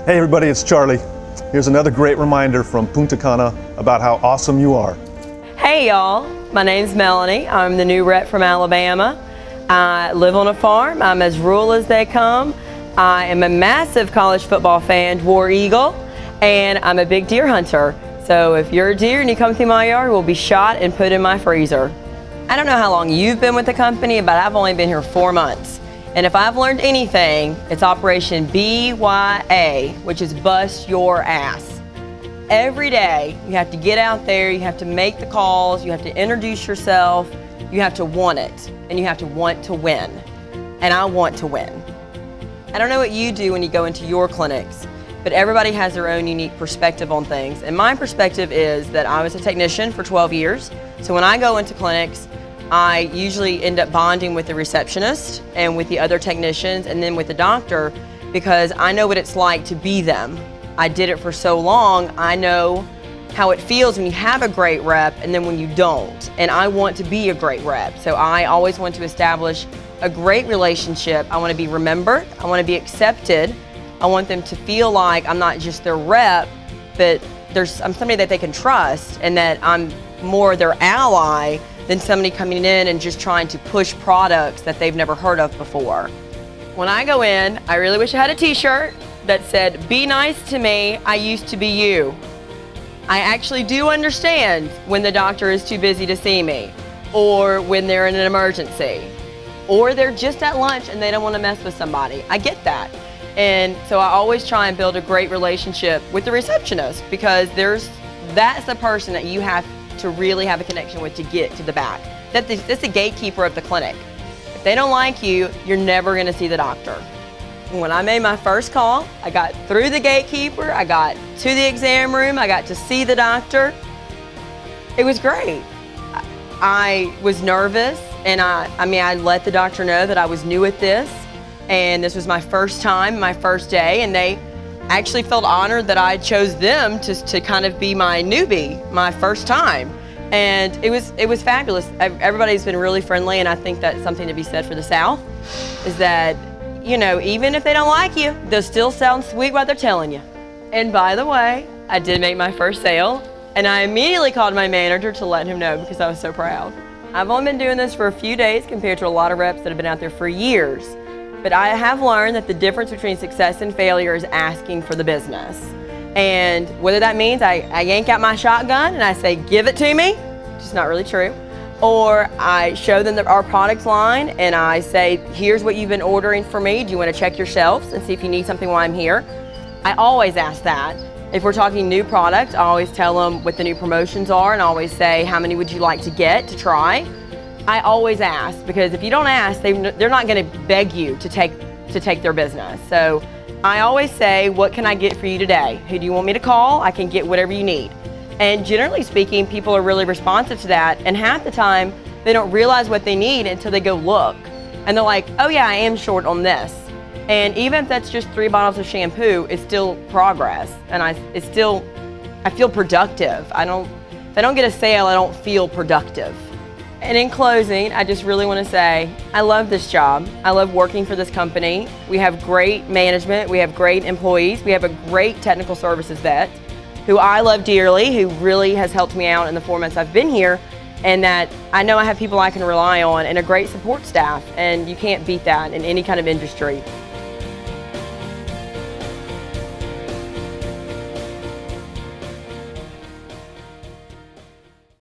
Hey everybody, it's Charlie. Here's another great reminder from Punta Cana about how awesome you are. Hey y'all, my name's Melanie. I'm the new rep from Alabama. I live on a farm. I'm as rural as they come. I am a massive college football fan, War Eagle, and I'm a big deer hunter. So if you're a deer and you come through my yard, we'll be shot and put in my freezer. I don't know how long you've been with the company, but I've only been here 4 months. And if I've learned anything, it's Operation BYA, which is bust your ass. Every day, you have to get out there, you have to make the calls, you have to introduce yourself, you have to want it, and you have to want to win. And I want to win. I don't know what you do when you go into your clinics, but everybody has their own unique perspective on things. And my perspective is that I was a technician for 12 years. So when I go into clinics, I usually end up bonding with the receptionist and with the other technicians and then with the doctor, because I know what it's like to be them. I did it for so long, I know how it feels when you have a great rep and then when you don't. And I want to be a great rep. So I always want to establish a great relationship. I want to be remembered, I want to be accepted. I want them to feel like I'm not just their rep, but I'm somebody that they can trust and that I'm more their ally than somebody coming in and just trying to push products that they've never heard of before. When I go in, I really wish I had a t-shirt that said, "Be nice to me, I used to be you." I actually do understand when the doctor is too busy to see me, or when they're in an emergency, or they're just at lunch and they don't want to mess with somebody. I get that. And so I always try and build a great relationship with the receptionist, because that's the person that you have to really have a connection with to get to the back. That's the gatekeeper of the clinic. If they don't like you, you're never gonna see the doctor. When I made my first call, I got through the gatekeeper, I got to the exam room, I got to see the doctor. It was great. I was nervous, and I let the doctor know that I was new at this, and this was my first time, my first day, and they actually felt honored that I chose them to kind of be my newbie, my first time. And it was fabulous. Everybody's been really friendly, and I think that's something to be said for the South, is that, you know, even if they don't like you, they'll still sound sweet while they're telling you. And by the way, I did make my first sale, and I immediately called my manager to let him know because I was so proud. I've only been doing this for a few days compared to a lot of reps that have been out there for years. But I have learned that the difference between success and failure is asking for the business. And whether that means I yank out my shotgun and I say, "Give it to me," which is not really true, or I show them our product line and I say, "Here's what you've been ordering for me. Do you want to check your shelves and see if you need something while I'm here?" I always ask that. If we're talking new products, I always tell them what the new promotions are, and I always say, "How many would you like to get to try?" I always ask, because if you don't ask, they're not going to beg you to take their business. So I always say, "What can I get for you today? Who do you want me to call? I can get whatever you need." And generally speaking, people are really responsive to that, and half the time they don't realize what they need until they go look. And they're like, "Oh yeah, I am short on this." And even if that's just 3 bottles of shampoo, it's still progress, and I feel productive. If I don't get a sale, I don't feel productive. And in closing, I just really want to say, I love this job. I love working for this company. We have great management. We have great employees. We have a great technical services vet who I love dearly, who really has helped me out in the 4 months I've been here, and that I know I have people I can rely on, and a great support staff, and you can't beat that in any kind of industry.